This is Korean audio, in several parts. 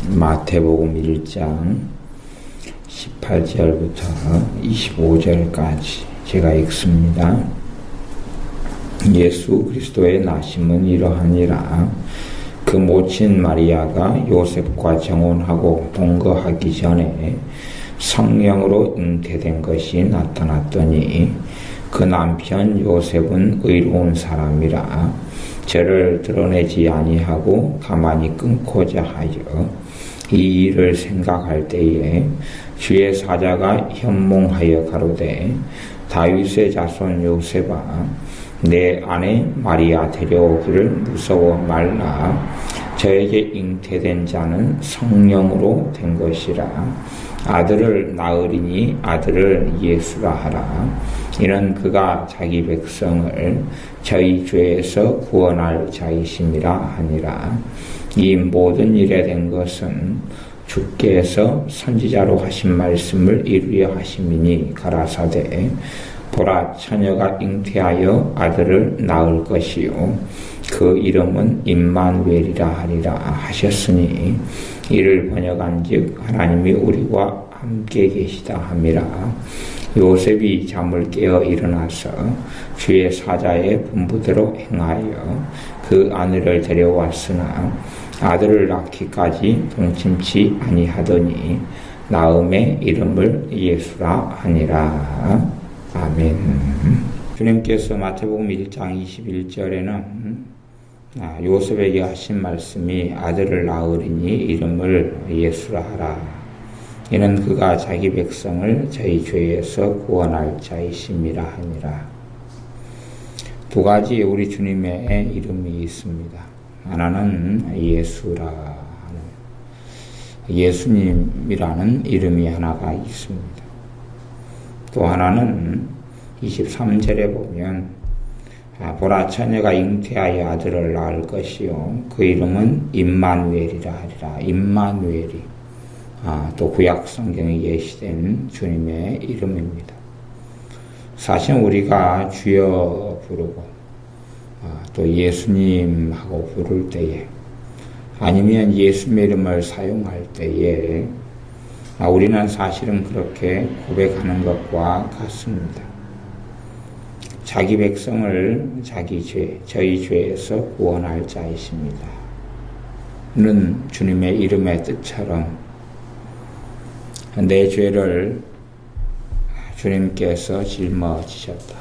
마태복음 1장 18절부터 25절까지 제가 읽습니다. 예수 그리스도의 나심은 이러하니라. 그 모친 마리아가 요셉과 정혼하고 동거하기 전에 성령으로 잉태된 것이 나타났더니 그 남편 요셉은 의로운 사람이라 죄를 드러내지 아니하고 가만히 끊고자 하여 이 일을 생각할 때에 주의 사자가 현몽하여 가로되 다윗의 자손 요셉아 내 아내 마리아 데려오기를 무서워 말라. 저에게 잉태된 자는 성령으로 된 것이라. 아들을 낳으리니 아들을 예수라 하라. 이는 그가 자기 백성을 저희 죄에서 구원할 자이심이라 하니라. 이 모든 일에 된 것은 주께서 선지자로 하신 말씀을 이루려 하심이니 가라사대 보라 처녀가 잉태하여 아들을 낳을 것이요 그 이름은 임마누엘이라 하리라 하셨으니 이를 번역한즉 하나님이 우리와 함께 계시다 함이라. 요셉이 잠을 깨어 일어나서 주의 사자의 분부대로 행하여 그 아내를 데려왔으나 아들을 낳기까지 동침치 아니하더니 나음의 이름을 예수라 하니라. 아멘. 주님께서 마태복음 1장 21절에는 요셉에게 하신 말씀이 아들을 낳으리니 이름을 예수라 하라. 이는 그가 자기 백성을 저희 죄에서 구원할 자이심이라 하니라. 두 가지 우리 주님의 이름이 있습니다. 하나는 예수라 하는 예수님이라는 이름이 하나가 있습니다. 또 하나는 23절에 보면 보라 처녀가 잉태하여 아들을 낳을 것이요 그 이름은 임마누엘이라 하리라. 임마누엘이 또 구약 성경에 예시된 주님의 이름입니다. 사실 우리가 주여 부르고 또 예수님하고 부를 때에 아니면 예수님의 이름을 사용할 때에 우리는 사실은 그렇게 고백하는 것과 같습니다. 자기 백성을 자기 죄, 저희 죄에서 구원할 자이십니다. 는 주님의 이름의 뜻처럼 내 죄를 주님께서 짊어지셨다.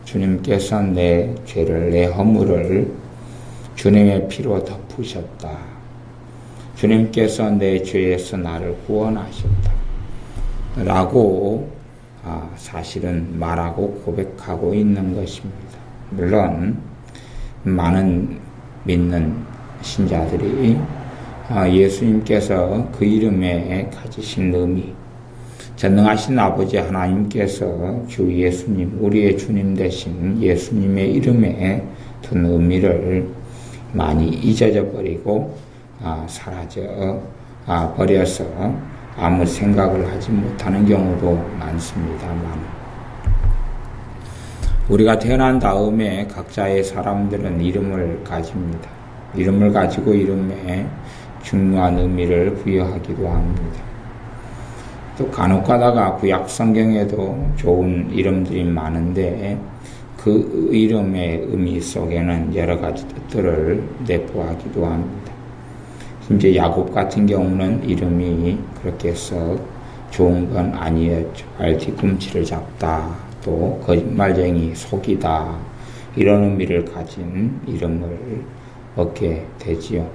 주님께서 내 죄를, 내 허물을 주님의 피로 덮으셨다. 주님께서 내 죄에서 나를 구원하셨다. 라고 사실은 말하고 고백하고 있는 것입니다. 물론 많은 믿는 신자들이 예수님께서 그 이름에 가지신 의미, 전능하신 아버지 하나님께서 주 예수님, 우리의 주님 되신 예수님의 이름에 둔 의미를 많이 잊어져 버리고 사라져 버려서 아무 생각을 하지 못하는 경우도 많습니다만 우리가 태어난 다음에 각자의 사람들은 이름을 가집니다. 이름을 가지고 이름에 중요한 의미를 부여하기도 합니다. 또 간혹 가다가 구약 성경에도 좋은 이름들이 많은데 그 이름의 의미 속에는 여러 가지 뜻들을 내포하기도 합니다. 심지어 야곱 같은 경우는 이름이 그렇게 썩 좋은 건 아니었죠. 알 뒤꿈치를 잡다, 또 거짓말쟁이, 속이다 이런 의미를 가진 이름을 얻게 되지요.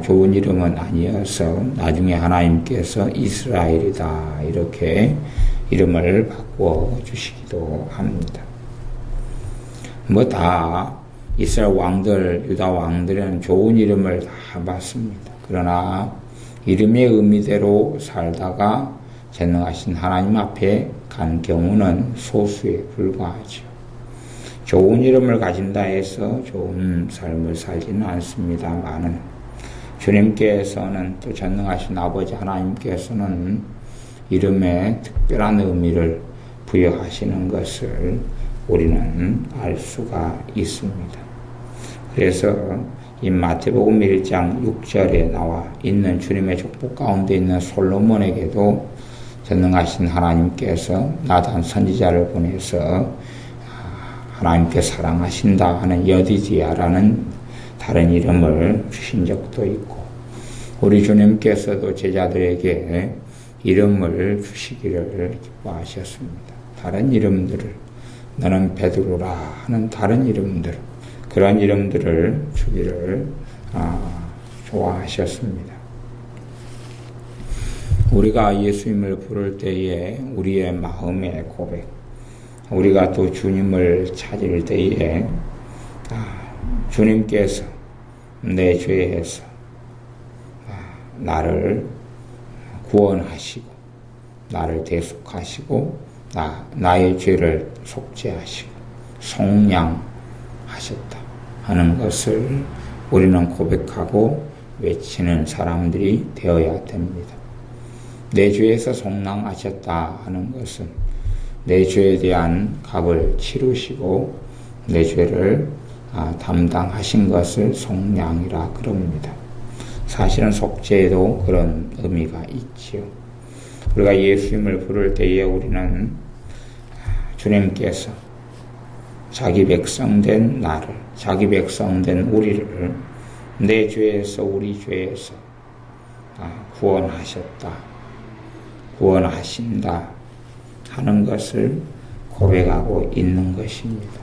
좋은 이름은 아니어서 나중에 하나님께서 이스라엘이다 이렇게 이름을 바꿔 주시기도 합니다. 다 이스라엘 왕들, 유다 왕들은 좋은 이름을 다 받습니다. 그러나 이름의 의미대로 살다가 전능하신 하나님 앞에 간 경우는 소수에 불과하죠. 좋은 이름을 가진다 해서 좋은 삶을 살지는 않습니다만은 주님께서는 또 전능하신 아버지 하나님께서는 이름에 특별한 의미를 부여하시는 것을 우리는 알 수가 있습니다. 그래서 이 마태복음 1장 6절에 나와 있는 주님의 족보 가운데 있는 솔로몬에게도 전능하신 하나님께서 나단 선지자를 보내서 하나님께 사랑하신다 하는 여디디아라는 다른 이름을 주신 적도 있고, 우리 주님께서도 제자들에게 이름을 주시기를 기뻐하셨습니다. 다른 이름들을, 너는 베드로라 하는 다른 이름들, 그런 이름들을 주기를 좋아하셨습니다. 우리가 예수님을 부를 때에 우리의 마음의 고백, 우리가 또 주님을 찾을 때에 주님께서 내 죄에서 나를 구원하시고 나를 대속하시고 나의 죄를 속죄하시고 속량하셨다 하는 것을 우리는 고백하고 외치는 사람들이 되어야 됩니다. 내 죄에서 속량하셨다 하는 것은 내 죄에 대한 값을 치르시고 내 죄를 담당하신 것을 속량이라 그럽니다. 사실은 속죄에도 그런 의미가 있지요. 우리가 예수님을 부를 때에 우리는 주님께서 자기 백성된 나를, 자기 백성된 우리를 내 죄에서, 우리 죄에서 구원하셨다, 구원하신다 하는 것을 고백하고 있는 것입니다.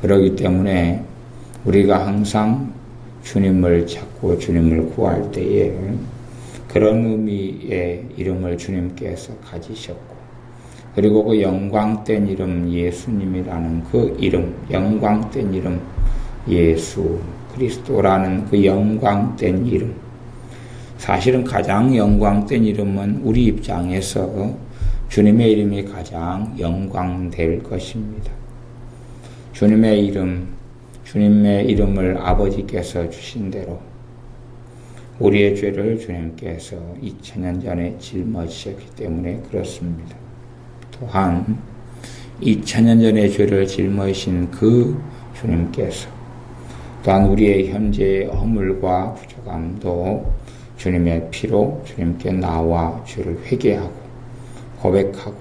그렇기 때문에 우리가 항상 주님을 찾고 주님을 구할 때에 그런 의미의 이름을 주님께서 가지셨고, 그리고 그 영광된 이름 예수님이라는 그 이름, 영광된 이름 예수 그리스도라는 그 영광된 이름, 사실은 가장 영광된 이름은 우리 입장에서 주님의 이름이 가장 영광될 것입니다. 주님의 이름을 아버지께서 주신 대로 우리의 죄를 주님께서 2000년 전에 짊어지셨기 때문에 그렇습니다. 또한 2000년 전에 죄를 짊어지신 그 주님께서 또한 우리의 현재의 허물과 부족함도 주님의 피로 주님께 나와 죄를 회개하고 고백하고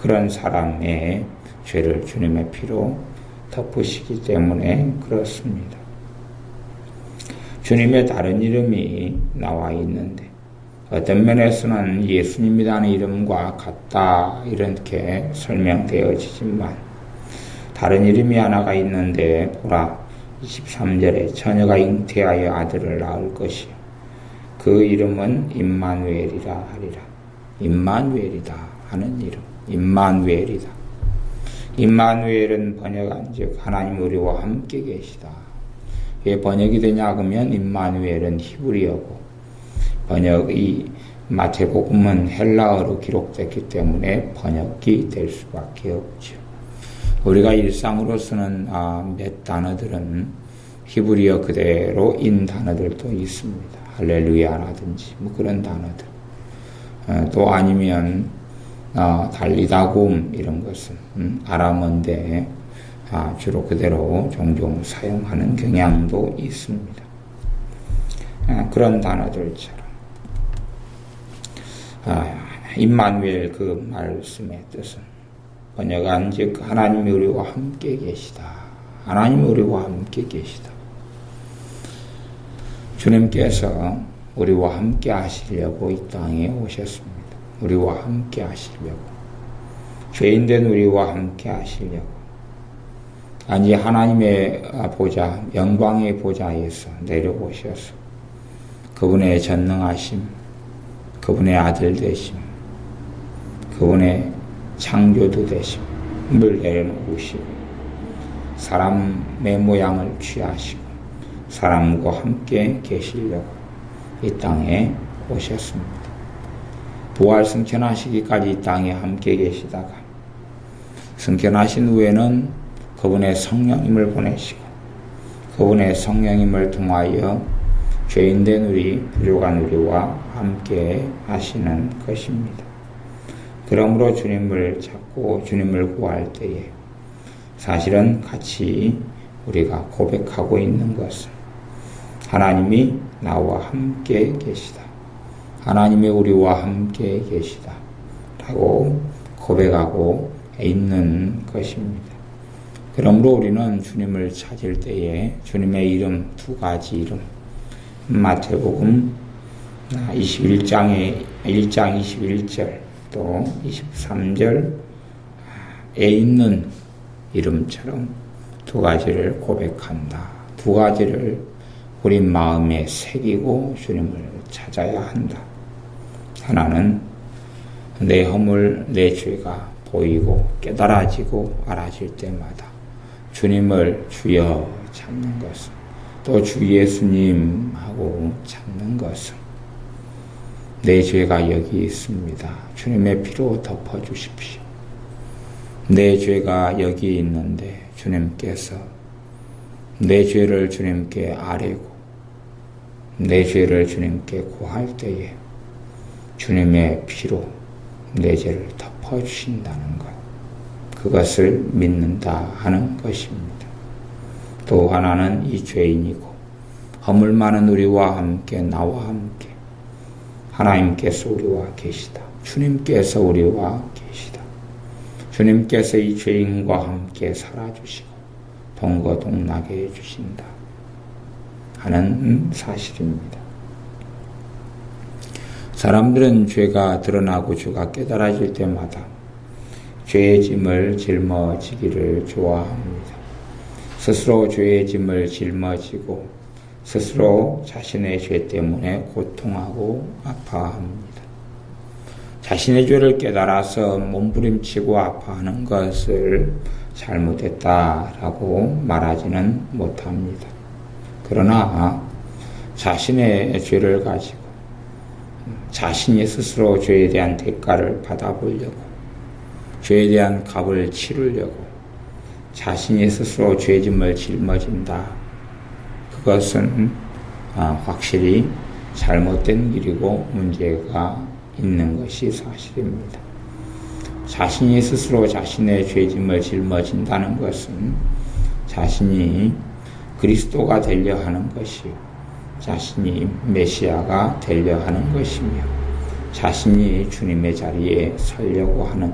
그런 사람의 죄를 주님의 피로 덮으시기 때문에 그렇습니다. 주님의 다른 이름이 나와 있는데 어떤 면에서는 예수님이라는 이름과 같다 이렇게 설명되어지지만 다른 이름이 하나가 있는데 보라 23절에 처녀가 잉태하여 아들을 낳을 것이요 그 이름은 임마누엘이라 하리라. 임마누엘이다 하는 이름, 임마누엘이다. 임마누엘은 번역한즉 하나님 우리와 함께 계시다. 왜 번역이 되냐 하면 임마누엘은 히브리어고 번역이 마태복음은 헬라어로 기록됐기 때문에 번역이 될 수밖에 없죠. 우리가 일상으로 쓰는 몇 단어들은 히브리어 그대로인 단어들도 있습니다. 할렐루야라든지 뭐 그런 단어들. 또 아니면 달리다곰 이런 것은 아람어인데 주로 그대로 종종 사용하는 경향도 있습니다. 그런 단어들처럼 임마누엘 그 말씀의 뜻은 번역한즉 하나님이 우리와 함께 계시다. 하나님이 우리와 함께 계시다. 주님께서 우리와 함께 하시려고 이 땅에 오셨습니다. 우리와 함께 하시려고, 죄인된 우리와 함께 하시려고, 아니 하나님의 보좌, 영광의 보좌에서 내려오셔서 그분의 전능하심, 그분의 아들 되심, 그분의 창조주 되심을 내려놓으시고 사람의 모양을 취하시고 사람과 함께 계시려고 이 땅에 오셨습니다. 부활 승천하시기까지 이 땅에 함께 계시다가 승천하신 후에는 그분의 성령님을 보내시고 그분의 성령님을 통하여 죄인된 우리, 부족한 우리와 함께 하시는 것입니다. 그러므로 주님을 찾고 주님을 구할 때에 사실은 같이 우리가 고백하고 있는 것은 하나님이 나와 함께 계시다. 하나님이 우리와 함께 계시다. 라고 고백하고 있는 것입니다. 그러므로 우리는 주님을 찾을 때에 주님의 이름, 두 가지 이름, 마태복음 1장 21절 또 23절에 있는 이름처럼 두 가지를 고백한다. 두 가지를 우리 마음에 새기고 주님을 찾아야 한다. 하나는 내 허물, 내 죄가 보이고 깨달아지고 알아질 때마다 주님을 주여 찾는 것은, 또 주 예수님 하고 찾는 것은, 내 죄가 여기 있습니다. 주님의 피로 덮어주십시오. 내 죄가 여기 있는데 주님께서 내 죄를 주님께 아뢰고 내 죄를 주님께 구할 때에 주님의 피로 내 죄를 덮어주신다는 것, 그것을 믿는다 하는 것입니다. 또 하나는 이 죄인이고 허물 많은 우리와 함께, 나와 함께 하나님께서 우리와 계시다. 주님께서 우리와 계시다. 주님께서 이 죄인과 함께 살아주시고 동거동락해 해주신다 하는 사실입니다. 사람들은 죄가 드러나고 죄가 깨달아질 때마다 죄의 짐을 짊어지기를 좋아합니다. 스스로 죄의 짐을 짊어지고 스스로 자신의 죄 때문에 고통하고 아파합니다. 자신의 죄를 깨달아서 몸부림치고 아파하는 것을 잘못했다라고 말하지는 못합니다. 그러나 자신의 죄를 가지고 자신이 스스로 죄에 대한 대가를 받아보려고, 죄에 대한 값을 치르려고 자신이 스스로 죄짐을 짊어진다. 그것은 확실히 잘못된 길이고 문제가 있는 것이 사실입니다. 자신이 스스로 자신의 죄짐을 짊어진다는 것은 자신이 그리스도가 되려 하는 것이요, 자신이 메시아가 되려 하는 것이며 자신이 주님의 자리에 서려고 하는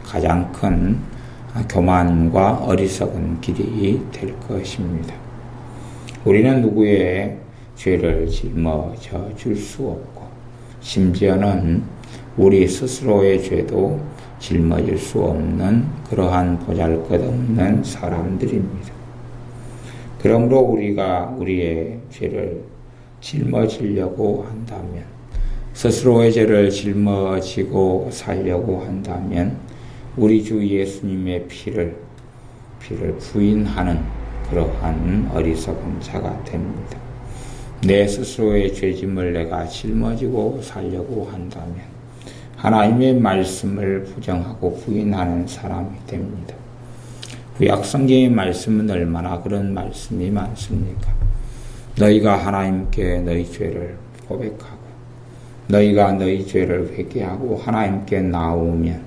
가장 큰 교만과 어리석은 길이 될 것입니다. 우리는 누구의 죄를 짊어져 줄 수 없고 심지어는 우리 스스로의 죄도 짊어질 수 없는 그러한 보잘것없는 사람들입니다. 그러므로 우리가 우리의 죄를 짊어지려고 한다면, 스스로의 죄를 짊어지고 살려고 한다면 우리 주 예수님의 피를 부인하는 그러한 어리석은 자가 됩니다. 내 스스로의 죄짐을 내가 짊어지고 살려고 한다면 하나님의 말씀을 부정하고 부인하는 사람이 됩니다. 구약 성경의 말씀은 얼마나 그런 말씀이 많습니까? 너희가 하나님께 너희 죄를 고백하고 너희가 너희 죄를 회개하고 하나님께 나오면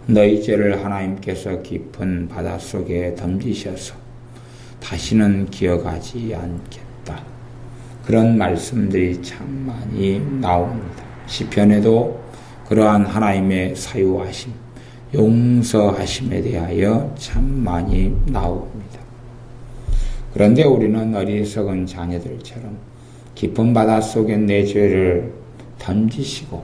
너희 죄를 하나님께서 깊은 바닷속에 던지셔서 다시는 기억하지 않겠다. 그런 말씀들이 참 많이 나옵니다. 시편에도 그러한 하나님의 사유하심, 용서하심에 대하여 참 많이 나옵니다. 그런데 우리는 어리석은 자녀들처럼 깊은 바닷속에 내 죄를 던지시고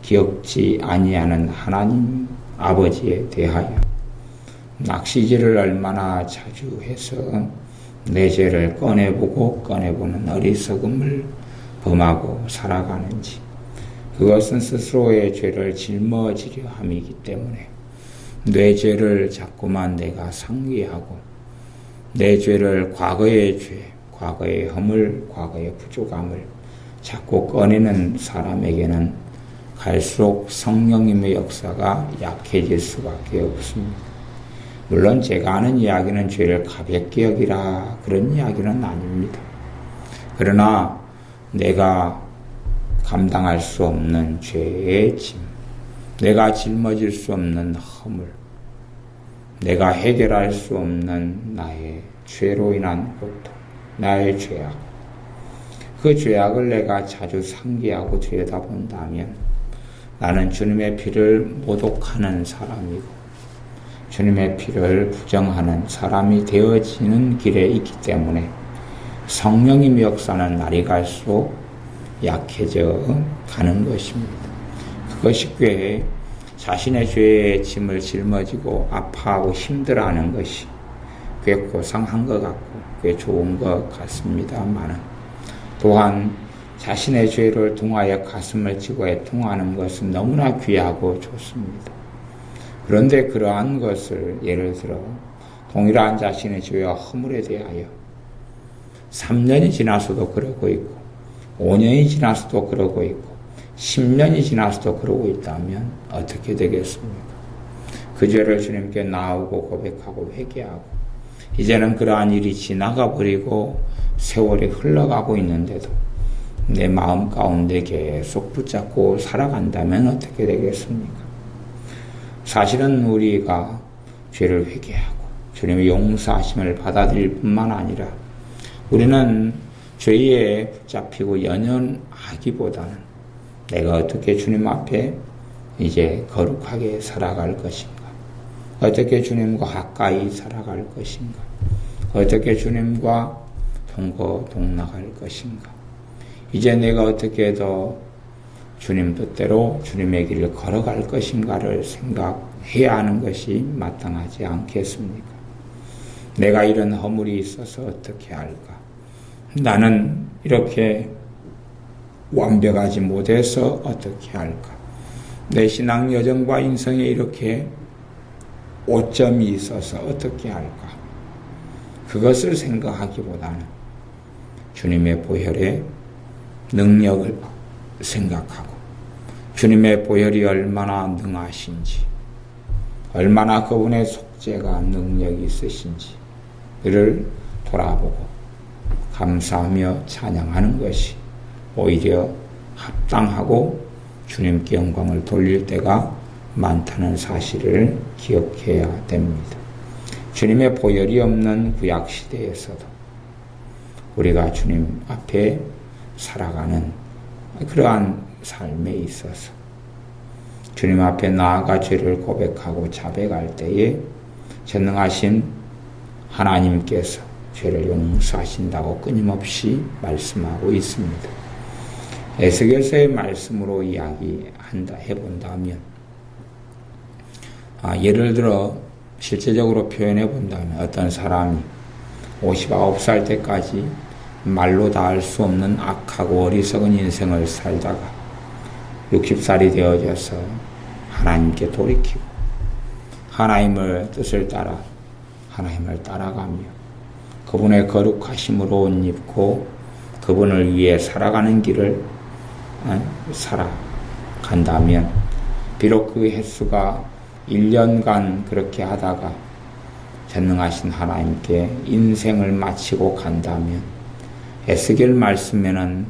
기억지 아니하는 하나님 아버지에 대하여 낚시질을 얼마나 자주 해서 내 죄를 꺼내보는 어리석음을 범하고 살아가는지, 그것은 스스로의 죄를 짊어지려 함이기 때문에 내 죄를 자꾸만 내가 상기하고 내 죄를 과거의 죄, 과거의 허물, 과거의 부족함을 자꾸 꺼내는 사람에게는 갈수록 성령님의 역사가 약해질 수밖에 없습니다. 물론 제가 하는 이야기는 죄를 가볍게 여기라 그런 이야기는 아닙니다. 그러나 내가 감당할 수 없는 죄의 짐, 내가 짊어질 수 없는 허물, 내가 해결할 수 없는 나의 죄로 인한 고통, 나의 죄악. 그 죄악을 내가 자주 상기하고 들여다본다면 나는 주님의 피를 모독하는 사람이고 주님의 피를 부정하는 사람이 되어지는 길에 있기 때문에 성령님의 역사는 날이 갈수록 약해져 가는 것입니다. 그것이 꽤 자신의 죄의 짐을 짊어지고 아파하고 힘들어하는 것이 꽤 고상한 것 같고 꽤 좋은 것 같습니다만 또한 자신의 죄를 통하여 가슴을 치고 애통하는 것은 너무나 귀하고 좋습니다. 그런데 그러한 것을 예를 들어 동일한 자신의 죄와 허물에 대하여 3년이 지나서도 그러고 있고 5년이 지나서도 그러고 있고 10년이 지나서도 그러고 있다면 어떻게 되겠습니까? 그 죄를 주님께 나오고 고백하고 회개하고 이제는 그러한 일이 지나가 버리고 세월이 흘러가고 있는데도 내 마음 가운데 계속 붙잡고 살아간다면 어떻게 되겠습니까? 사실은 우리가 죄를 회개하고 주님의 용서하심을 받아들일 뿐만 아니라 우리는 죄에 붙잡히고 연연하기보다는 내가 어떻게 주님 앞에 이제 거룩하게 살아갈 것인가? 어떻게 주님과 가까이 살아갈 것인가? 어떻게 주님과 동거동락할 것인가? 이제 내가 어떻게 더 주님 뜻대로 주님의 길을 걸어갈 것인가를 생각해야 하는 것이 마땅하지 않겠습니까? 내가 이런 허물이 있어서 어떻게 할까? 나는 이렇게 완벽하지 못해서 어떻게 할까? 내 신앙 여정과 인생에 이렇게 오점이 있어서 어떻게 할까? 그것을 생각하기보다는 주님의 보혈의 능력을 생각하고 주님의 보혈이 얼마나 능하신지 얼마나 그분의 속죄가 능력이 있으신지를 돌아보고 감사하며 찬양하는 것이 오히려 합당하고 주님께 영광을 돌릴 때가 많다는 사실을 기억해야 됩니다. 주님의 보혈이 없는 구약시대에서도 우리가 주님 앞에 살아가는 그러한 삶에 있어서 주님 앞에 나아가 죄를 고백하고 자백할 때에 전능하신 하나님께서 죄를 용서하신다고 끊임없이 말씀하고 있습니다. 에스겔서의 말씀으로 이야기한다 해본다면 예를 들어 실제적으로 표현해 본다면 어떤 사람이 59살 때까지 말로 다 할 수 없는 악하고 어리석은 인생을 살다가 60살이 되어져서 하나님께 돌이키고 하나님의 뜻을 따라 하나님을 따라가며 그분의 거룩하심으로 옷 입고 그분을 위해 살아가는 길을 살아간다면 비록 그 횟수가 1년간 그렇게 하다가 전능하신 하나님께 인생을 마치고 간다면 에스겔 말씀에는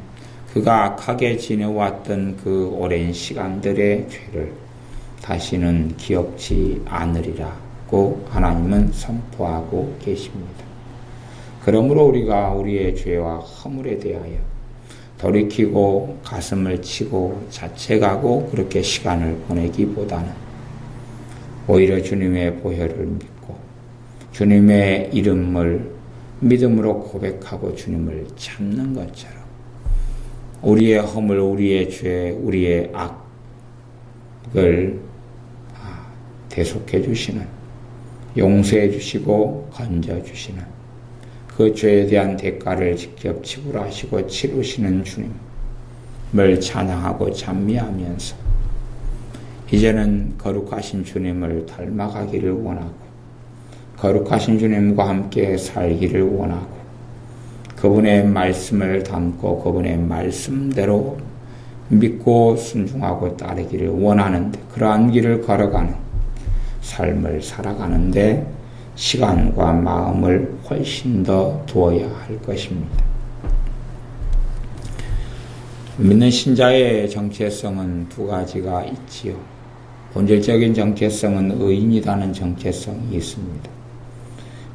그가 악하게 지내왔던 그 오랜 시간들의 죄를 다시는 기억지 않으리라고 하나님은 선포하고 계십니다. 그러므로 우리가 우리의 죄와 허물에 대하여 돌이키고 가슴을 치고 자책하고 그렇게 시간을 보내기보다는 오히려 주님의 보혈을 믿고 주님의 이름을 믿음으로 고백하고 주님을 찾는 것처럼 우리의 허물, 우리의 죄, 우리의 악을 대속해 주시는, 용서해 주시고 건져 주시는 그 죄에 대한 대가를 직접 지불하시고 치르시는 주님을 찬양하고 찬미하면서 이제는 거룩하신 주님을 닮아가기를 원하고 거룩하신 주님과 함께 살기를 원하고 그분의 말씀을 담고 그분의 말씀대로 믿고 순종하고 따르기를 원하는데 그러한 길을 걸어가는 삶을 살아가는데 시간과 마음을 훨씬 더 두어야 할 것입니다. 믿는 신자의 정체성은 두 가지가 있지요. 본질적인 정체성은 의인이라는 정체성이 있습니다.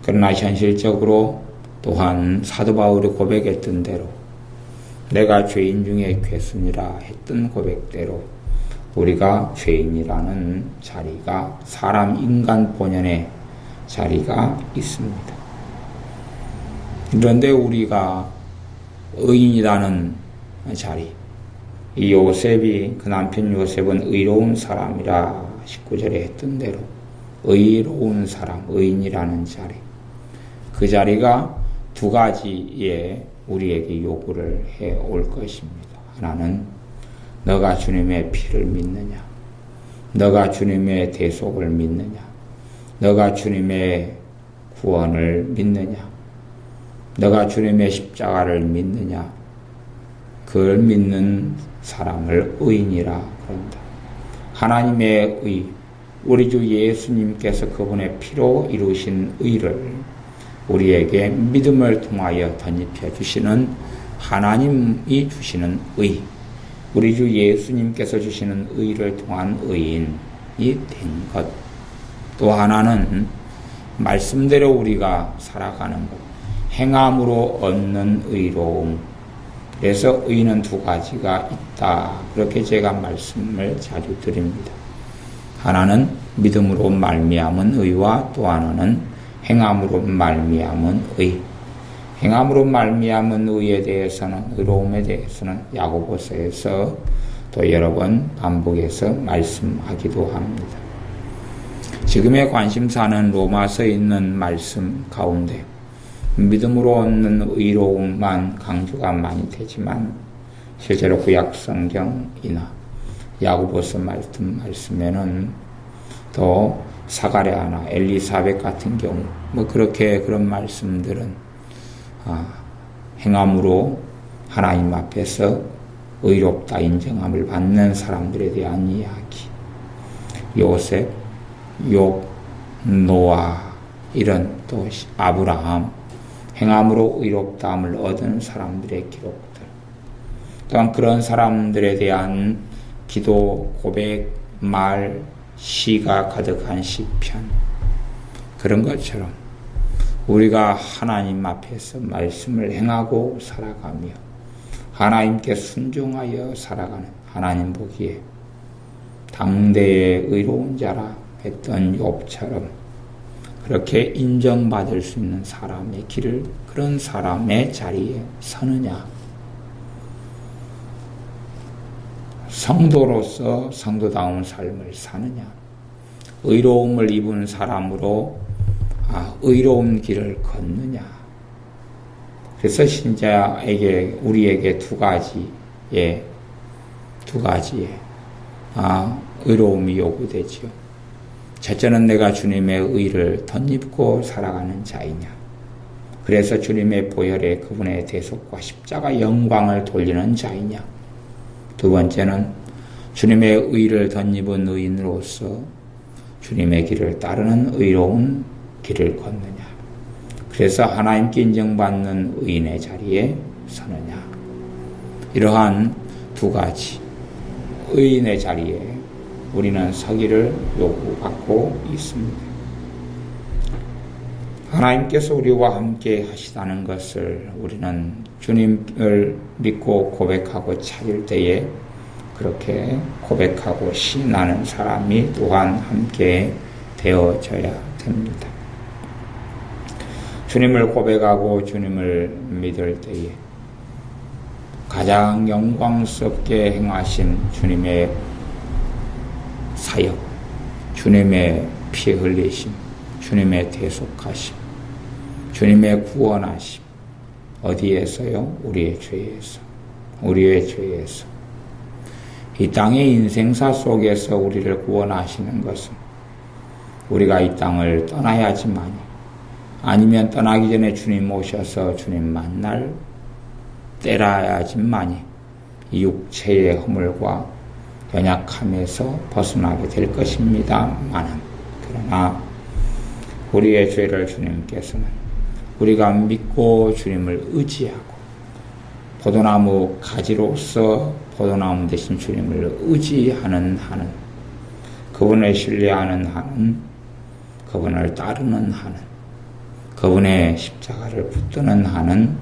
그러나 현실적으로 또한 사도 바울이 고백했던 대로 내가 죄인 중에 괴순이라 했던 고백대로 우리가 죄인이라는 자리가 사람 인간 본연의 자리가 있습니다. 그런데 우리가 의인이라는 자리, 이 요셉이 그 남편 요셉은 의로운 사람이라 19절에 했던 대로 의로운 사람, 의인이라는 자리, 그 자리가 두 가지의 우리에게 요구를 해올 것입니다. 하나는 너가 주님의 피를 믿느냐, 너가 주님의 대속을 믿느냐, 너가 주님의 구원을 믿느냐, 너가 주님의 십자가를 믿느냐, 그걸 믿는 사람을 의인이라 그런다. 하나님의 의, 우리 주 예수님께서 그분의 피로 이루신 의를 우리에게 믿음을 통하여 덧입혀 주시는 하나님이 주시는 의, 우리 주 예수님께서 주시는 의를 통한 의인이 된 것. 또 하나는 말씀대로 우리가 살아가는 것, 행함으로 얻는 의로움. 그래서 의는 두 가지가 있다. 그렇게 제가 말씀을 자주 드립니다. 하나는 믿음으로 말미암은 의와 또 하나는 행함으로 말미암은 의. 행함으로 말미암은 의에 대해서는, 의로움에 대해서는 야고보서에서 또 여러 번 반복해서 말씀하기도 합니다. 지금의 관심사는 로마서에 있는 말씀 가운데 믿음으로 얻는 의로움만 강조가 많이 되지만 실제로 구약 성경이나 야고보서 말씀에는 또 사가랴나 엘리사벳 같은 경우 그렇게 그런 말씀들은 행함으로 하나님 앞에서 의롭다 인정함을 받는 사람들에 대한 이야기, 요셉, 욥, 노아, 이런 또 아브라함, 행함으로 의롭다함을 얻은 사람들의 기록들, 또한 그런 사람들에 대한 기도, 고백, 말, 시가 가득한 시편, 그런 것처럼 우리가 하나님 앞에서 말씀을 행하고 살아가며 하나님께 순종하여 살아가는, 하나님 보기에 당대의 의로운 자라 했던 욥처럼 그렇게 인정받을 수 있는 사람의 길을, 그런 사람의 자리에 서느냐, 성도로서 성도다운 삶을 사느냐, 의로움을 입은 사람으로 의로운 길을 걷느냐. 그래서 신자에게, 우리에게 두 가지의 의로움이 요구되지요. 첫째는 내가 주님의 의를 덧입고 살아가는 자이냐. 그래서 주님의 보혈에 그분의 대속과 십자가 영광을 돌리는 자이냐. 두 번째는 주님의 의를 덧입은 의인으로서 주님의 길을 따르는 의로운 길을 걷느냐. 그래서 하나님께 인정받는 의인의 자리에 서느냐. 이러한 두 가지 의인의 자리에 우리는 서기를 요구받고 있습니다. 하나님께서 우리와 함께 하시다는 것을 우리는 주님을 믿고 고백하고 찾을 때에 그렇게 고백하고 신하는 사람이 또한 함께 되어져야 됩니다. 주님을 고백하고 주님을 믿을 때에 가장 영광스럽게 행하신 주님의 사역, 주님의 피 흘리심, 주님의 대속하심, 주님의 구원하심, 어디에서요? 우리의 죄에서. 우리의 죄에서. 이 땅의 인생사 속에서 우리를 구원하시는 것은 우리가 이 땅을 떠나야지만이, 아니면 떠나기 전에 주님 오셔서 주님 만날 때라야지만이 이 육체의 허물과 연약함에서 벗어나게 될 것입니다만은, 그러나 우리의 죄를 주님께서는 우리가 믿고 주님을 의지하고 포도나무 가지로서 포도나무 대신 주님을 의지하는 한은, 그분을 신뢰하는 한은, 그분을 따르는 한은, 그분의 십자가를 붙드는 한은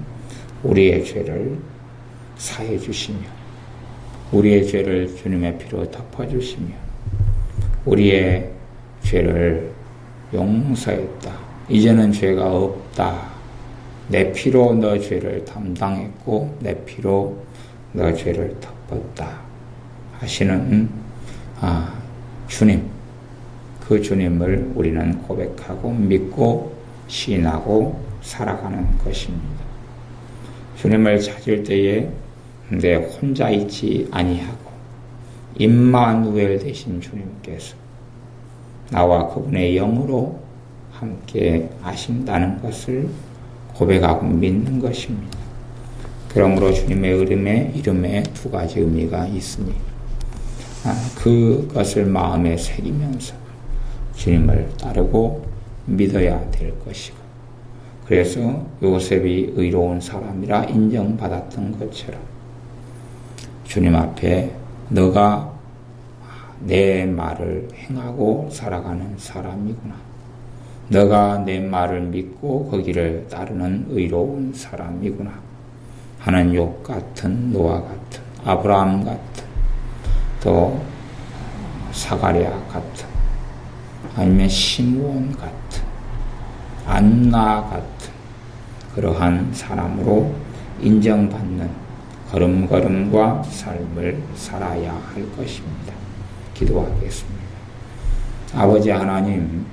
우리의 죄를 사해 주시며 우리의 죄를 주님의 피로 덮어주시며 우리의 죄를 용서했다. 이제는 죄가 없다. 내 피로 너 죄를 담당했고 내 피로 너 죄를 덮었다 하시는 주님, 그 주님을 우리는 고백하고 믿고 시인하고 살아가는 것입니다. 주님을 찾을 때에 내 혼자 있지 아니하고 임마누엘 되신 주님께서 나와 그분의 영으로 함께 하신다는 것을 고백하고 믿는 것입니다. 그러므로 주님의 이름에 두 가지 의미가 있으니 그것을 마음에 새기면서 주님을 따르고 믿어야 될 것이고, 그래서 요셉이 의로운 사람이라 인정받았던 것처럼 주님 앞에 너가 내 말을 행하고 살아가는 사람이구나, 너가 내 말을 믿고 거기를 따르는 의로운 사람이구나 하는 욥 같은, 노아 같은, 아브라함 같은, 또 사가랴 같은, 아니면 시므온 같은, 안나 같은 그러한 사람으로 인정받는 걸음걸음과 삶을 살아야 할 것입니다. 기도하겠습니다. 아버지 하나님,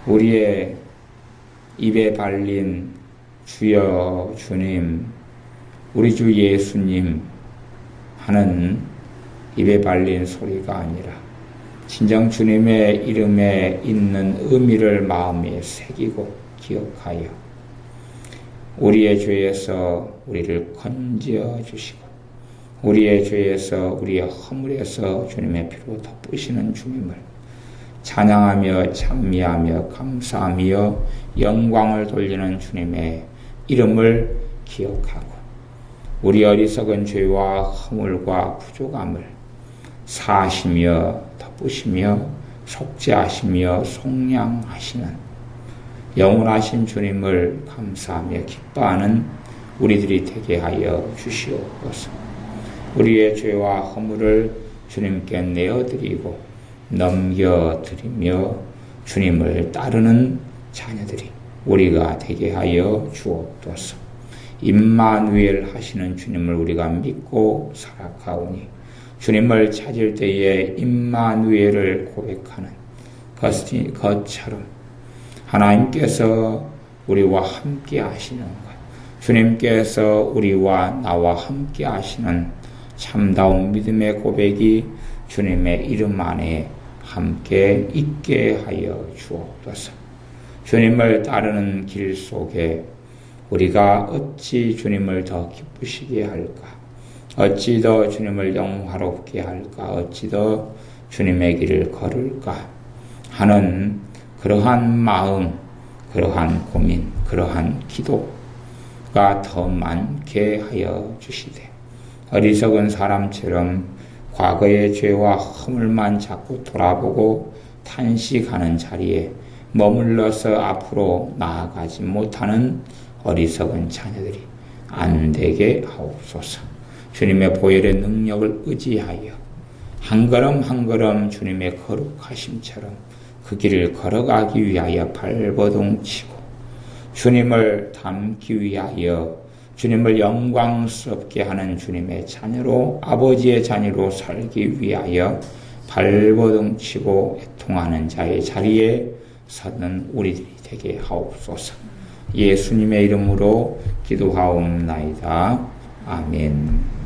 우리의 입에 발린 주여 주님, 우리 주 예수님 하는 입에 발린 소리가 아니라 진정 주님의 이름에 있는 의미를 마음에 새기고 기억하여 우리의 죄에서 우리를 건져 주시고 우리의 죄에서 우리의 허물에서 주님의 피로 덮으시는 주님을 찬양하며 찬미하며 감사하며 영광을 돌리는 주님의 이름을 기억하고 우리 어리석은 죄와 허물과 부족함을 사하시며 덮으시며 속죄하시며 속량하시는 영원하신 주님을 감사하며 기뻐하는 우리들이 되게 하여 주시옵소서. 우리의 죄와 허물을 주님께 내어드리고 넘겨드리며 주님을 따르는 자녀들이 우리가 되게 하여 주옵소서. 임마누엘 하시는 주님을 우리가 믿고 살아가오니 주님을 찾을 때에 임마누엘을 고백하는 것처럼 하나님께서 우리와 함께 하시는 것, 주님께서 우리와 나와 함께 하시는 참다운 믿음의 고백이 주님의 이름 안에 함께 있게 하여 주옵소서. 주님을 따르는 길 속에 우리가 어찌 주님을 더 기쁘시게 할까? 어찌 더 주님을 영화롭게 할까? 어찌 더 주님의 길을 걸을까? 하는 그러한 마음, 그러한 고민, 그러한 기도가 더 많게 하여 주시되 어리석은 사람처럼 과거의 죄와 허물만 자꾸 돌아보고 탄식하는 자리에 머물러서 앞으로 나아가지 못하는 어리석은 자녀들이 안 되게 하옵소서. 주님의 보혈의 능력을 의지하여 한 걸음 한 걸음 주님의 거룩하심처럼 그 길을 걸어가기 위하여 발버둥치고 주님을 닮기 위하여 주님을 영광스럽게 하는 주님의 자녀로, 아버지의 자녀로 살기 위하여 발버둥치고 애통하는 자의 자리에 서는 우리들이 되게 하옵소서. 예수님의 이름으로 기도하옵나이다. 아멘.